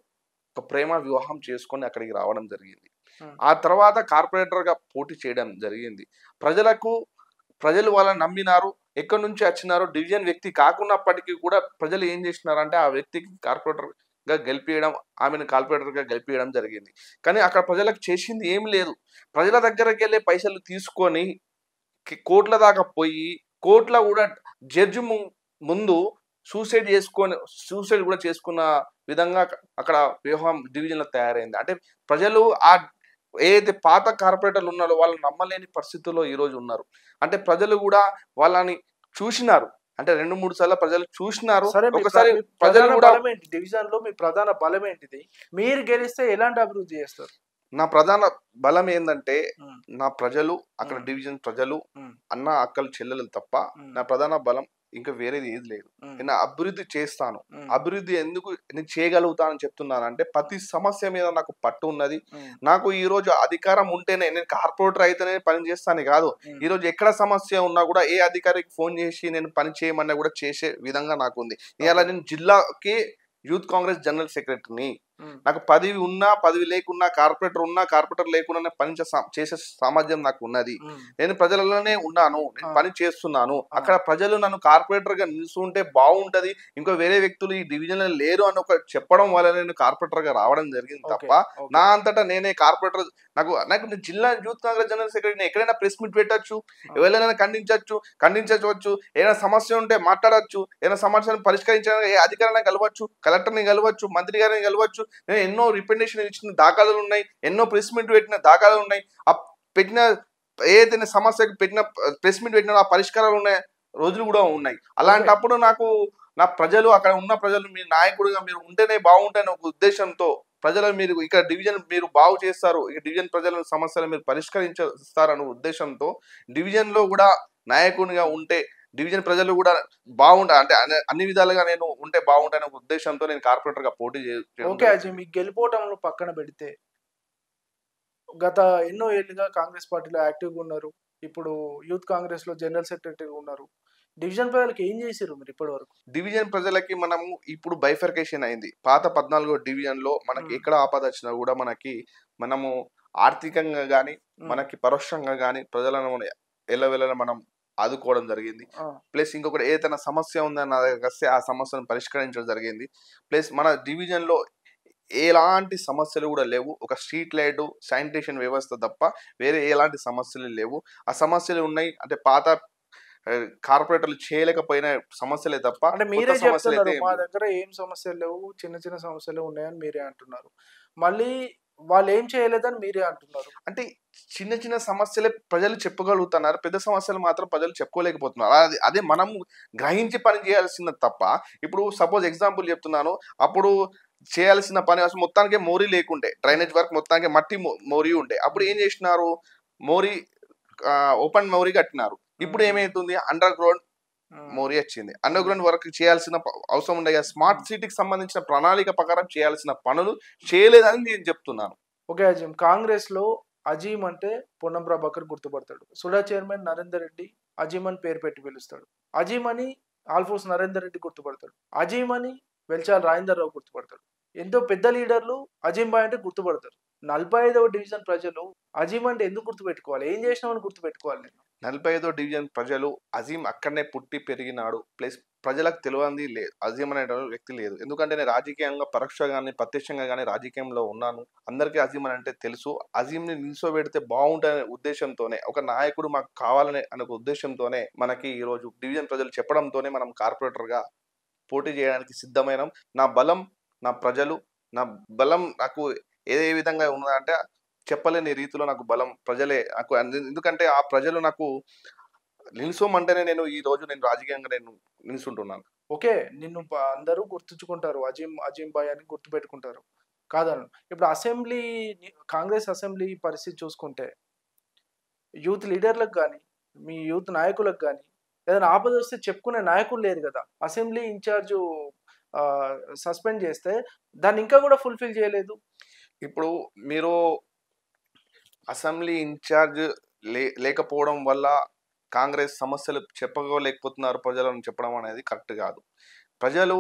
ఒక ప్రేమ వివాహం చేసుకొని అక్కడికి రావడం జరిగింది. హ్మ్. ఆ తర్వాత కార్పొరేటర్‌గా పోటీ చేయడం జరిగింది. ప్రజలు వాళ్ళని నమ్మినారు. ఎక్కడి నుంచి వచ్చినారో డివిజన్ వ్యక్తి కాకున్నప్పటికీ కూడా ప్రజలు ఏం చేసినారంటే ఆ వ్యక్తికి కార్పొరేటర్‌గా గెలిపియడం, ఆమెను కార్పొరేటర్‌గా గెలిపియడం జరిగింది. కానీ అక్కడ ప్రజలకు చేసింది ఏమి లేదు. ప్రజల దగ్గరకెళ్ళే పైసలు తీసుకొని కోట్ల దాకా పోయి, కోట్ల గూడా జడ్జి ముందు సూసైడ్ గూడా చేసుకున్న విధంగా అక్కడ వ్యూహం డివిజన్‌లో తయారైంది. అంటే ప్రజలు ఏదైతే పాత కార్పొరేటర్లు ఉన్నారో వాళ్ళని నమ్మలేని పరిస్థితుల్లో ఈరోజు ఉన్నారు. అంటే ప్రజలు గూడా వాళ్ళని చూషినారు. అంటే 2, 3 సార్లు ప్రజలు చూషినారు. సరే ఒకసారి మీ ప్రజలు ప్రధాన గూడా బలమేంటి? డివిజన్‌లో మీ ప్రధాన బలమేంటిది? మీరు గెలిస్తే ఎలాంటి అభివృద్ధి చేస్తారు? నా ప్రధాన బలం ఏందంటే, హ్మ్. నా ప్రజలు, అక్కడ హ్మ్. డివిజన్ ప్రజలు, హ్మ్. అన్న, అక్కలు, చెల్లెలు తప్ప హ్మ్. నా ప్రధాన బలం ఇంకా వేరేది ఏది లేదు. హ్మ్. నేను అభివృద్ధి చేస్తాను. హ్మ్. అభివృద్ధి ఎందుకు నేను చేయగలుగుతానని చెప్తున్నానంటే, ప్రతి సమస్య మీద నాకు పట్టు ఉన్నది. హ్మ్. నాకు ఈరోజు అధికారం ఉంటేనే నేను కార్పొరేటర్ అయితేనే పని చేస్తానని కాదు. హ్మ్. ఈరోజు ఎక్కడ సమస్య ఉన్నా కూడా ఏ అధికారికి ఫోన్ చేసి నేను పని చేయమన్నా కూడా చేసే విధంగా నాకుంది. ఇయాల ఓకే. నేను జిల్లాకి యూత్ కాంగ్రెస్ జనరల్ సెక్రటరీని. హ్మ్. నాకు పదవి ఉన్నా, పదవి లేకున్నా, కార్పొరేటర్ లేకున్నా పని చేసే సామర్థ్యం నాకున్నది. హ్మ్. నేను ప్రజలలోనే ఉన్నాను. నేను ఆ! పని చేస్తున్నాను. ఆ! అక్కడ ప్రజలు నన్ను కార్పొరేటర్‌గా నిలుస్తుంటే బావుంటది. ఇంకో వేరే వ్యక్తులు ఈ డివిజన్‌లో లేరు అని చెప్పడం వల్ల నేను కార్పొరేటర్‌గా రావడం జరిగింది ఓకే. తప్ప, ఓకే. నా అంతటా నేనే కార్పొరేటర్ నాకు నేను జిల్లా యూత్ కాంగ్రెస్ జనరల్ సెక్రటరీని. ఎక్కడైనా ప్రెస్ మీట్ పెట్టొచ్చు. ఆ! ఎవరైనా ఖండించవచ్చు. ఏదైనా సమస్య ఉంటే మాట్లాడొచ్చు. ఏదైనా సమస్యను పరిష్కరించడానికి ఏ అధికారిని కలవచ్చు. కలెక్టర్‌ని కలవచ్చు. మంత్రి గారిని కలవచ్చు. నేను ఎన్నో రిప్రజెంటేషన్ ఇచ్చిన దాఖలాలున్నాయి. ఎన్నో ప్రెస్ మీట్ పెట్టిన దాఖలాలున్నాయి. పెట్టిన ఏదైనా సమస్యకు పెట్టిన ప్రెస్ మీట్ పెట్టిన ఆ పరిష్కారాలున్న రోజులు గూడా ఉన్నాయి. ఓకే. అలాంటప్పుడు నాకు నా ప్రజలు అక్కడ ఉన్న ప్రజలు మీ నాయకుడిగా మీరు ఉంటేనే బావుంటదనే ఒక ఉద్దేశ్యంతో ప్రజలు మీరు ఇక్కడ డివిజన్ మీరు బాగు చేస్తారు. ఈ డివిజన్ ప్రజల సమస్యలు మీరు పరిష్కరిస్తారనే ఉద్దేశ్యంతో డివిజన్‌లో గూడా నాయకునిగా ఉంటే డివిజన్ ప్రజలు గూడా అంటే అన్ని విధాలుగా నేను ఉంటే బావుంటదనే ఒక ఉద్దేశ్యంతో నేను కార్పొరేటర్‌గా పోటీ చేయడం ఓకే అజయ్. జరుగుతుంది. మీ గెలుపోటములు పక్కన పెడితే, గత ఎన్నో ఏళ్లుగా కాంగ్రెస్ పార్టీలో యాక్టివ్‌గా ఉన్నారు. ఇప్పుడు యూత్ కాంగ్రెస్‌లో జనరల్ సెక్రటరీగా ఉన్నారు. డివిజన్ ప్రజలకు ఏం చేసిర్రు మీరు ఇప్పటి వరకు? డివిజన్ ప్రజలకి మనము ఇప్పుడు బైఫర్కేషన్ అయింది. పాత 14 డివిజన్‌లో మనకి హ్మ్. ఎక్కడ ఆపదొచ్చినా గూడా మనము ఆర్థికంగా గాని, హ్మ్. మనకి పరోక్షంగా గాని ప్రజలను ఎల్లవెల్లలా మనం ఆదుకోవడం జరిగింది. ఆ! ప్లస్ ఇంకొకటి ఏదైనా సమస్య ఉందని నా దగ్గరకొస్తే ఆ సమస్యను పరిష్కరించడం జరిగింది. ప్లస్ మన డివిజన్‌లో ఎలాంటి సమస్యలు గూడా లేవు. ఒక స్ట్రీట్ లైటు, శానిటేషన్ వ్యవస్థ తప్ప వేరే ఎలాంటి సమస్యలు లేవు. ఆ సమస్యలు ఉన్నాయి అంటే పాత కార్పొరేటర్లు చేయలేకపోయిన సమస్యలే తప్ప అంటే కొత్త మీరే సమస్యలైతే చెప్తున్నారు. ఏం మా లేవు. దగ్గర ఏం సమస్యలు లేవు. చిన్న చిన్న సమస్యలే ఉన్నాయని మీరే అంటున్నారు. మళ్ళీ వాళ్ళేం చేయలేదని మీరే అంటున్నారు. అంటే చిన్న చిన్న సమస్యలే ప్రజలు చెప్పుగలుగుతున్నారు. పెద్ద సమస్యలు మాత్రం ప్రజలు చెప్పుకోలేకపోతున్నారు. అదే మనం గ్రహించి పని చేయాల్సింది తప్ప, ఇప్పుడు సపోజ్ ఎగ్జాంపుల్ చెప్తున్నాను. అప్పుడు చేయాల్సిన పని అసలు మొత్తానికి మోరీ లేకుండే, డ్రైనేజ్ వర్క్ మొత్తానికి మట్టి మోరీ ఉండే. అప్పుడు ఏం చేసినారు, మోరీ ఓపెన్ మోరీ కట్టినారు. ఇప్పుడు ఏమైతుంది, అండర్ గ్రౌండ్ మోరీ వచ్చింది. అండర్ గ్రౌండ్ వర్క్ చేయాల్సిన అవసరం ఉండే. స్మార్ట్ సిటీకి సంబంధించిన ప్రణాళిక ప్రకారం చేయాల్సిన పనులు చేయలేదని నేను చెప్తున్నాను. ఓకే అజీమ్, కాంగ్రెస్ లో అజీమ్ అంటే పొన్నం ప్రభాకర్ గుర్తుపడతాడు, సుడా చైర్మన్ నరేందర్ రెడ్డి అజీమ్ అని పేరు పెట్టి పిలుస్తాడు, అజీమ్ అని ఆల్ఫోస్ నరేందర్ రెడ్డి గుర్తుపడతాడు, అజీమ్ అని వెల్చాల్ రాజేందర్ రావు గుర్తుపడతాడు. ఎంతో పెద్ద లీడర్లు అజీమ్ బాయ్ అంటే గుర్తుపడతారు. 45వ డివిజన్ ప్రజలు అజీమ్ అంటే ఎందుకు గుర్తుపెట్టుకోవాలి, ఏం చేసినామని గుర్తుపెట్టుకోవాలి? 45వ డివిజన్ ప్రజలు అజీమ్ అక్కడనే పుట్టి పెరిగినాడు, ప్లస్ ప్రజలకు తెలియంది లేదు, అజీమ్ అనే వ్యక్తి లేదు. ఎందుకంటే నేను రాజకీయంగా పరోక్షంగా కానీ ప్రత్యక్షంగా కానీ రాజకీయంలో ఉన్నాను. అందరికీ అజీమ్ అని అంటే తెలుసు. అజీమ్ని నిల్చోబెడితే బాగుంటుందనే ఉద్దేశంతోనే, ఒక నాయకుడు మాకు కావాలనే అనే ఉద్దేశంతోనే మనకి ఈరోజు డివిజన్ ప్రజలు చెప్పడంతోనే మనం కార్పొరేటర్గా పోటీ చేయడానికి సిద్ధమైనాం. నా బలం నా ప్రజలు, నా బలం నాకు ఏ విధంగా ఉన్నదంటే చెప్పలేని రీతిలో నాకు బలం ప్రజలే నాకు. ఎందుకంటే ఆ ప్రజలు నాకు నిల్చోమంటేనే నేను ఈ రోజు నేను రాజకీయంగా నేను నిల్చుంటున్నాను. ఓకే, నిన్ను అందరూ గుర్తుంచుకుంటారు, అజీమ్ బాయ్ అని గుర్తుపెట్టుకుంటారు కాదను. ఇప్పుడు అసెంబ్లీ, కాంగ్రెస్ అసెంబ్లీ పరిస్థితి చూసుకుంటే యూత్ లీడర్లకు కానీ మీ యూత్ నాయకులకు కానీ ఏదైనా ఆపద వస్తే చెప్పుకునే నాయకులు లేరు కదా. అసెంబ్లీ ఇన్ఛార్జు సస్పెండ్ చేస్తే దాన్ని ఇంకా కూడా ఫుల్ఫిల్ చేయలేదు. ఇప్పుడు మీరు అసెంబ్లీ ఇన్ఛార్జ్ లేకపోవడం వల్ల కాంగ్రెస్ సమస్యలు చెప్పలేకపోతున్నారు ప్రజలను చెప్పడం అనేది కరెక్ట్ కాదు. ప్రజలు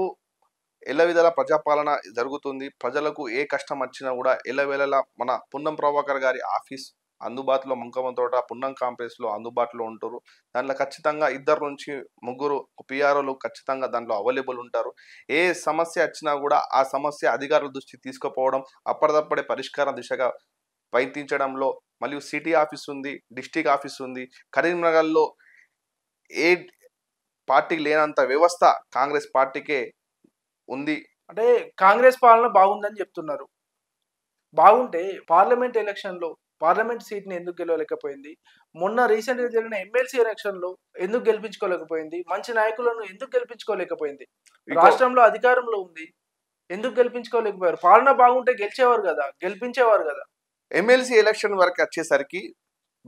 ఎల్లవిధాల ప్రజాపాలన జరుగుతుంది. ప్రజలకు ఏ కష్టం వచ్చినా కూడా ఎల్లవేళలా మన పొన్నం ప్రభాకర్ గారి ఆఫీస్ అందుబాటులో, మంకమ్మ తోట పున్నం కాంప్లెక్స్లో అందుబాటులో ఉంటారు. దాంట్లో ఖచ్చితంగా 2 నుంచి 3 పిఆర్ఓలు ఖచ్చితంగా దాంట్లో అవైలబుల్ ఉంటారు. ఏ సమస్య వచ్చినా కూడా ఆ సమస్య అధికారుల దృష్టికి తీసుకుపోవడం, అప్పటిదప్పుడే పరిష్కారం దిశగా ప్రయత్నించడంలో. మరియు సిటీ ఆఫీస్ ఉంది, డిస్టిక్ ఆఫీస్ ఉంది. కరీంనగర్లో ఏ పార్టీకి లేనంత వ్యవస్థ కాంగ్రెస్ పార్టీకే ఉంది. అంటే కాంగ్రెస్ పాలన బాగుందని చెప్తున్నారు. బాగుంటే పార్లమెంట్ ఎలక్షన్లో పార్లమెంట్ సీట్ని ఎందుకు గెలవలేకపోయింది? మొన్న రీసెంట్గా జరిగిన ఎమ్మెల్సీ ఎలక్షన్లో ఎందుకు గెలిపించుకోలేకపోయింది? మంచి నాయకులను ఎందుకు గెలిపించుకోలేకపోయింది? రాష్ట్రంలో అధికారంలో ఉంది, ఎందుకు గెలిపించుకోలేకపోయారు? పాలన బాగుంటే గెలిచేవారు కదా, గెలిపించేవారు కదా. ఎమ్మెల్సీ ఎలక్షన్ వరకు వచ్చేసరికి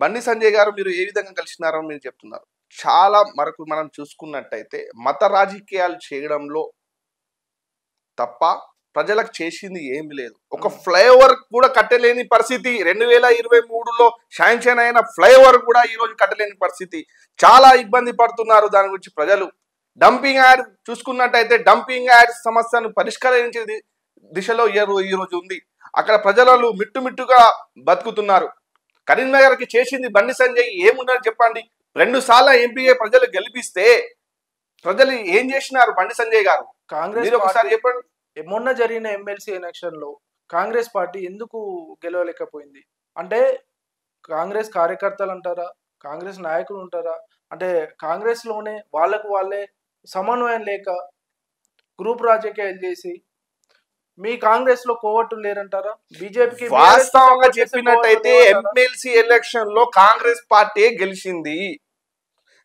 బండి సంజయ్ గారు మీరు ఏ విధంగా కలిసినారని మీరు చెప్తున్నారు. చాలా వరకు మనం చూసుకున్నట్టయితే మత రాజకీయాలు చేయడంలో తప్ప ప్రజలకు చేసింది ఏమి లేదు. ఒక ఫ్లైఓవర్ కూడా కట్టలేని పరిస్థితి. 2023లో శాంక్షన్ అయిన ఫ్లైఓవర్ కూడా ఈరోజు కట్టలేని పరిస్థితి. చాలా ఇబ్బంది పడుతున్నారు దాని గురించి ప్రజలు. డంపింగ్ యాడ్ చూసుకున్నట్టయితే డంపింగ్ యాడ్ సమస్యను పరిష్కరించే దిశలో ఈరోజు ఉంది. అక్కడ ప్రజలు మిట్టుమిట్టుగా బతుకుతున్నారు. కరీంనగర్కి చేసింది బండి సంజయ్ ఏమున్నది చెప్పండి. 2 సార్లు ఎంపీఏ ప్రజలు గెలిపిస్తే ప్రజలు ఏం చేసినారు బండి సంజయ్ గారు? కాంగ్రెస్ ఒకసారి చెప్పండి. మొన్న జరిగిన ఎమ్మెల్సీ ఎలక్షన్లో కాంగ్రెస్ పార్టీ ఎందుకు గెలవలేకపోయింది? అంటే కాంగ్రెస్ కార్యకర్తలు అంటారా, కాంగ్రెస్ నాయకులు ఉంటారా, అంటే కాంగ్రెస్లోనే వాళ్ళకు వాళ్ళే సమన్వయం లేక గ్రూప్ రాజకీయాలు చేసి మీ కాంగ్రెస్ లో కోవట్లు లేరంటారా? బీజేపీకి వాస్తవంగా చెప్పినట్టయితే ఎమ్మెల్సీ ఎలక్షన్ లో కాంగ్రెస్ పార్టీ గెలిచింది.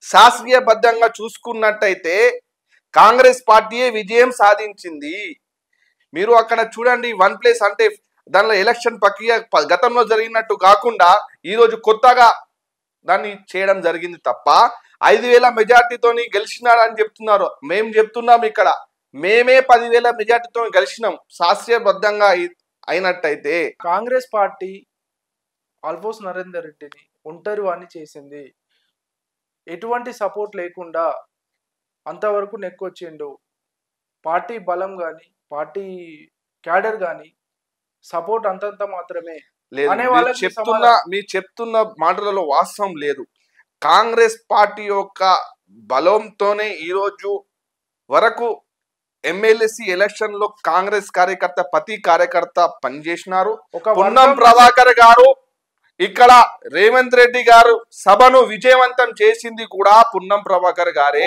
శాస్త్రీయబద్ధంగా చూసుకున్నట్టయితే కాంగ్రెస్ పార్టీయే విజయం సాధించింది. మీరు అక్కడ చూడండి, 1 అంటే దానిలో ఎలక్షన్ ప్రక్రియ గతంలో జరిగినట్టు కాకుండా ఈరోజు కొత్తగా దాన్ని చేయడం జరిగింది తప్ప 5,000 మెజార్టీతోని గెలిచినారని చెప్తున్నారు. మేము చెప్తున్నాం ఇక్కడ మేమే 10,000 మెజార్టీతో గెలిచినాం. శాస్త్రీయబద్ధంగా అయినట్టయితే కాంగ్రెస్ పార్టీ ఆల్ఫోస్ నరేందర్ రెడ్డిని ఒంటరి వాణ్ణి చేసింది. ఎటువంటి సపోర్ట్ లేకుండా అంతవరకు నెక్కొచ్చిండు. పార్టీ బలం కానీ పార్టీ క్యాడర్ కానీ సపోర్ట్ అంతంత మాత్రమే. మీరు చెప్తున్న మాటలలో వాస్తవం లేదు. కాంగ్రెస్ పార్టీ యొక్క బలంతోనే ఈరోజు వరకు ఎమ్మెల్సీ ఎలక్షన్ లో కాంగ్రెస్ కార్యకర్త ప్రతి కార్యకర్త పనిచేసినారు. పొన్నం ప్రభాకర్ గారు ఇక్కడ రేవంత్ రెడ్డి గారు సభను విజయవంతం చేసింది కూడా పున్నం ప్రభాకర్ గారే.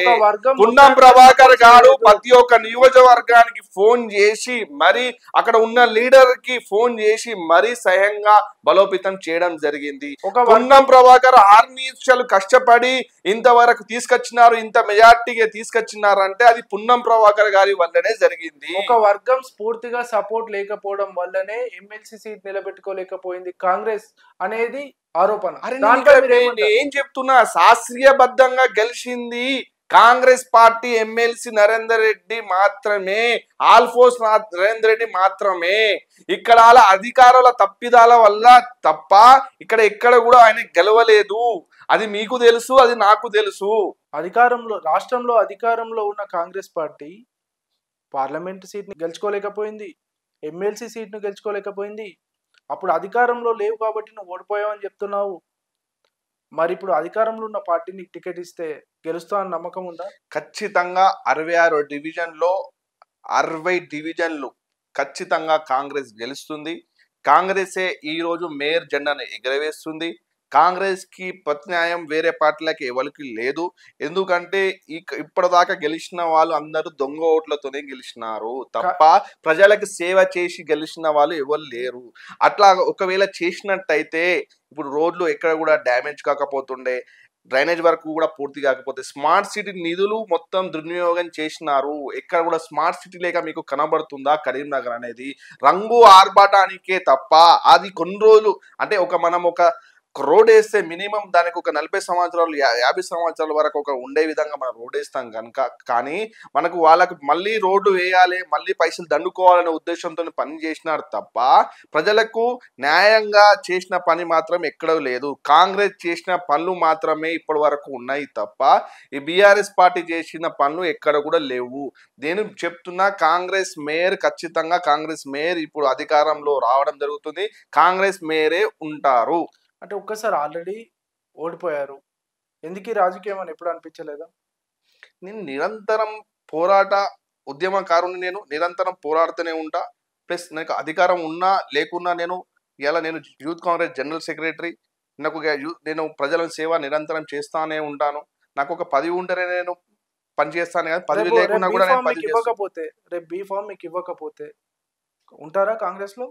పున్నం ప్రభాకర్ గారు ప్రతి ఒక్క నియోజకవర్గానికి ఫోన్ చేసి మరి అక్కడ ఉన్న లీడర్ కి ఫోన్ చేసి మరీ స్వయంగా బలోపేతం చేయడం జరిగింది. పున్నం ప్రభాకర్ ఆర్మీలు కష్టపడి ఇంతవరకు తీసుకొచ్చినారు, ఇంత మెజార్టీగా తీసుకొచ్చినారు అంటే అది పున్నం ప్రభాకర్ గారి వల్లనే జరిగింది. ఒక వర్గం స్ఫూర్తిగా సపోర్ట్ లేకపోవడం వల్లనే ఎమ్మెల్సీ సీట్ నిలబెట్టుకోలేకపోయింది కాంగ్రెస్ అనేది ఆరోపణ. ఏం చెప్తున్నా, శాస్త్రీయబద్ధంగా గెలిచింది కాంగ్రెస్ పార్టీ ఎమ్మెల్సీ నరేందర్ రెడ్డి మాత్రమే, ఆల్ఫోస్ నరేందర్ రెడ్డి మాత్రమే. ఇక్కడ అధికారుల తప్పిదాల వల్ల తప్ప ఎక్కడ కూడా ఆయన గెలవలేదు. అది మీకు తెలుసు, అది నాకు తెలుసు. రాష్ట్రంలో అధికారంలో ఉన్న కాంగ్రెస్ పార్టీ పార్లమెంట్ సీట్ ని గెలుచుకోలేకపోయింది, ఎమ్మెల్సీ సీట్ ను గెలుచుకోలేకపోయింది. అప్పుడు అధికారంలో లేవు కాబట్టి నువ్వు ఓడిపోయావని చెప్తున్నావు. మరి ఇప్పుడు అధికారంలో ఉన్న పార్టీని టికెట్ ఇస్తే గెలుస్తా అని నమ్మకం ఉందా? ఖచ్చితంగా 66 డివిజన్లో 60 డివిజన్లు ఖచ్చితంగా కాంగ్రెస్ గెలుస్తుంది. కాంగ్రెసే ఈ రోజు మేయర్ జెండాను ఎగరవేస్తుంది. కాంగ్రెస్ కి ప్రత్యామ్నాయం వేరే పార్టీలకి ఎవరికి లేదు. ఎందుకంటే ఇప్పటిదాకా గెలిచిన వాళ్ళు అందరూ దొంగ ఓట్లతోనే గెలిచినారు తప్ప ప్రజలకు సేవ చేసి గెలిచిన వాళ్ళు ఎవరు లేరు. అట్లా ఒకవేళ చేసినట్టయితే ఇప్పుడు రోడ్లు ఎక్కడ కూడా డ్యామేజ్ కాకపోతుండే, డ్రైనేజ్ వర్క్ కూడా పూర్తి కాకపోతే, స్మార్ట్ సిటీ నిధులు మొత్తం దుర్వినియోగం చేసినారు. ఎక్కడ కూడా స్మార్ట్ సిటీ లేక మీకు కనబడుతుందా కరీంనగర్ అనేది? రంగు ఆర్భాటానికే తప్ప అది కొన్ని రోజులు అంటే మనం ఒక రోడ్ వేస్తే మినిమం దానికి ఒక 40 సంవత్సరాలు 50 సంవత్సరాల వరకు ఉండే విధంగా మనం రోడ్ వేస్తాం కనుక, కానీ వాళ్ళకు మళ్ళీ రోడ్డు వేయాలి, మళ్ళీ పైసలు దండుకోవాలనే ఉద్దేశంతో పని చేసినారు తప్ప ప్రజలకు న్యాయంగా చేసిన పని మాత్రం ఎక్కడ లేదు. కాంగ్రెస్ చేసిన పనులు మాత్రమే ఇప్పటి వరకు ఉన్నాయి తప్ప ఈ బీఆర్ఎస్ పార్టీ చేసిన పనులు ఎక్కడ కూడా లేవు. నేను చెప్తున్నా, కాంగ్రెస్ మేయర్ ఖచ్చితంగా కాంగ్రెస్ మేయర్ ఇప్పుడు అధికారంలో రావడం జరుగుతుంది. కాంగ్రెస్ మేయరే ఉంటారు. అంటే ఒక్కసారి ఆల్రెడీ ఓడిపోయారు, ఎందుకు ఈ రాజకీయం అని ఎప్పుడు అనిపించలేదా? నేను నిరంతరం ఉద్యమకారుని, నేను నిరంతరం పోరాడుతూనే ఉంటా. ప్లస్ నాకు అధికారం ఉన్నా లేకున్నా నేను యూత్ కాంగ్రెస్ జనరల్ సెక్రటరీ. నేను ప్రజల సేవ నిరంతరం చేస్తానే ఉంటాను. నాకు ఒక పదవి ఉంటేనే నేను పని చేస్తాను కదా, పదవి లేకున్నా కూడా నేను పని ఇవ్వకపోతే రేపు బీఫామ్ మీకు ఇవ్వకపోతే ఉంటారా కాంగ్రెస్ లో?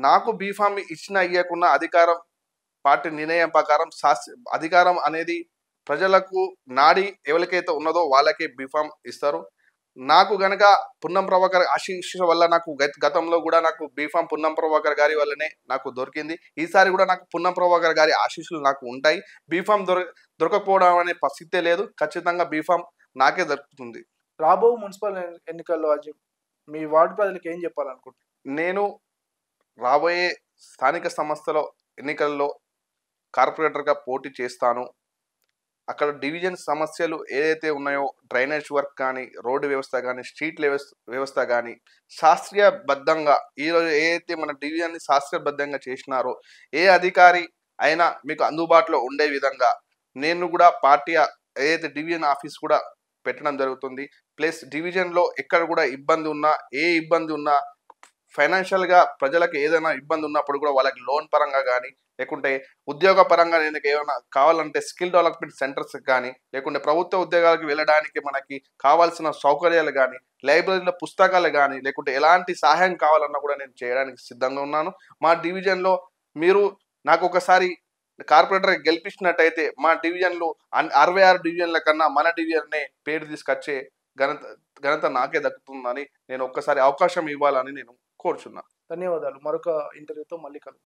నాకు బీఫామ్ ఇచ్చినా ఇవ్వకున్నా అధికారం పార్టీ నిర్ణయం ప్రకారం అధికారం అనేది ప్రజలకు నాడి ఎవరికైతే ఉన్నదో వాళ్ళకే బీఫామ్ ఇస్తారు. నాకు గనక పున్నం ప్రభాకర్ ఆశీస్సుల వల్ల నాకు గతంలో కూడా నాకు బీఫామ్ పున్నం ప్రభాకర్ గారి వల్లనే నాకు దొరికింది. ఈసారి కూడా నాకు పున్నం ప్రభాకర్ గారి ఆశీస్సులు నాకు ఉంటాయి. బీఫామ్ దొరకపోవడం అనే పరిస్థితే లేదు. ఖచ్చితంగా బీఫామ్ నాకే దొరుకుతుంది. రాబో మున్సిపల్ ఎన్నికల్లో మీ వార్డు ప్రజలకు ఏం చెప్పాలనుకుంటున్నాను? నేను రాబోయే స్థానిక సంస్థల ఎన్నికల్లో కార్పొరేటర్గా పోటీ చేస్తాను. అక్కడ డివిజన్ సమస్యలు ఏదైతే ఉన్నాయో, డ్రైనేజ్ వర్క్ కానీ, రోడ్డు వ్యవస్థ కానీ, స్ట్రీట్ వ్యవస్థ కానీ శాస్త్రీయబద్ధంగా ఈరోజు ఏదైతే మన డివిజన్ని శాస్త్రీయబద్ధంగా చేసినారో, ఏ అధికారి అయినా మీకు అందుబాటులో ఉండే విధంగా నేను కూడా పార్టీ ఏదైతే డివిజన్ ఆఫీస్ కూడా పెట్టడం జరుగుతుంది. ప్లస్ డివిజన్లో ఎక్కడ కూడా ఇబ్బంది ఉన్నా, ఏ ఇబ్బంది ఉన్నా, ఫైనాన్షియల్గా ప్రజలకు ఏదైనా ఇబ్బంది ఉన్నప్పుడు కూడా వాళ్ళకి లోన్ పరంగా కానీ, లేకుంటే ఉద్యోగ పరంగా నేను ఏమైనా కావాలంటే స్కిల్ డెవలప్మెంట్ సెంటర్స్ కానీ, లేకుంటే ప్రభుత్వ ఉద్యోగాలకు వెళ్ళడానికి మనకి కావాల్సిన సౌకర్యాలు కానీ, లైబ్రరీలో పుస్తకాలు కానీ, లేకుంటే ఎలాంటి సహాయం కావాలన్నా కూడా నేను చేయడానికి సిద్ధంగా ఉన్నాను. మా డివిజన్లో మీరు నాకు ఒకసారి కార్పొరేటర్ గెలిపించినట్టయితే మా డివిజన్లో 66 డివిజన్ల కన్నా మన డివిజన్నే పేరు తీసుకొచ్చే ఘనత నాకే దక్కుతుందని నేను ఒక్కసారి అవకాశం ఇవ్వాలని నేను కోరుచున్నా. ధన్యవాదాలు. మరొక ఇంటర్వ్యూతో మళ్ళీ కలుద్దాం.